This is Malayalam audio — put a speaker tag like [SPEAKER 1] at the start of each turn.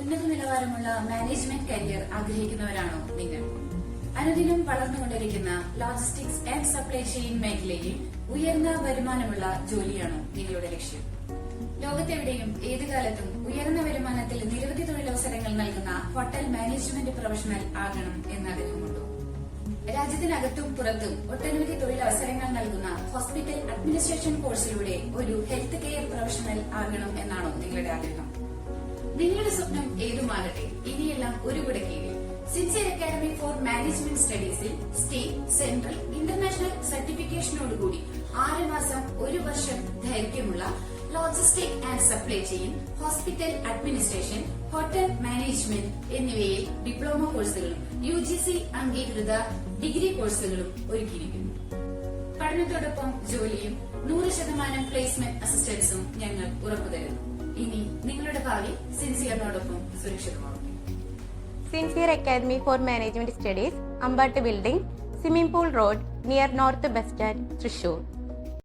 [SPEAKER 1] ഉന്നത നിലവാരമുള്ള മാനേജ്മെന്റ് കരിയർ ആഗ്രഹിക്കുന്നവരാണോ നിങ്ങൾ? അനുദിനം വളർന്നുകൊണ്ടിരിക്കുന്ന ലോജിസ്റ്റിക്സ് ആൻഡ് സപ്ലൈ ചെയിൻ മേഖലയിൽ ഉയർന്ന വരുമാനമുള്ള ജോലിയാണോ നിങ്ങളുടെ ലക്ഷ്യം? ലോകത്തെവിടെയും ഏത് കാലത്തും ഉയർന്ന വരുമാനത്തിൽ നിരവധി തൊഴിലവസരങ്ങൾ നൽകുന്ന ഹോട്ടൽ മാനേജ്മെന്റ് പ്രൊഫഷണൽ ആകണം എന്ന് ആഗ്രഹമുണ്ടോ? രാജ്യത്തിനകത്തും പുറത്തും ഒട്ടനവധി തൊഴിലവസരങ്ങൾ നൽകുന്ന ഹോസ്പിറ്റൽ അഡ്മിനിസ്ട്രേഷൻ കോഴ്സിലൂടെ ഒരു ഹെൽത്ത് കെയർ പ്രൊഫഷണൽ ആകണം എന്നാണോ നിങ്ങളുടെ ആഗ്രഹം? നിങ്ങളുടെ സ്വപ്നം ഏതുമാകട്ടെ, ഇനിയെല്ലാം ഒരു കുട കീഴിൽ സിൻസിയർ അക്കാദമി ഫോർ മാനേജ്മെന്റ് സ്റ്റഡീസിൽ സ്റ്റേറ്റ്, സെൻട്രൽ, ഇന്റർനാഷണൽ സർട്ടിഫിക്കേഷനോടുകൂടി 6 മാസം 1 വർഷം ദൈർഘ്യമുള്ള logistic and supply chain, hospital administration, hotel management എന്നിവയിൽ ഡിപ്ലോമ കോഴ്സുകളും UGC അംഗീകൃത ഡിഗ്രി കോഴ്സുകളും ഒരുക്കിയിരിക്കുന്നു. പഠനത്തോടൊപ്പം ജോലിയും 100% പ്ലേസ്മെന്റ് അസിസ്റ്റൻസും ഞങ്ങൾ ഉറപ്പുതരുന്നു. ഇനി നിങ്ങളുടെ ഭാവി സിൻസിയറിനോടൊപ്പം സുരക്ഷിതമാകും.
[SPEAKER 2] Sincere Academy for Management Studies, Ambatt building, swimming pool road, near north bus stand, Thrissur.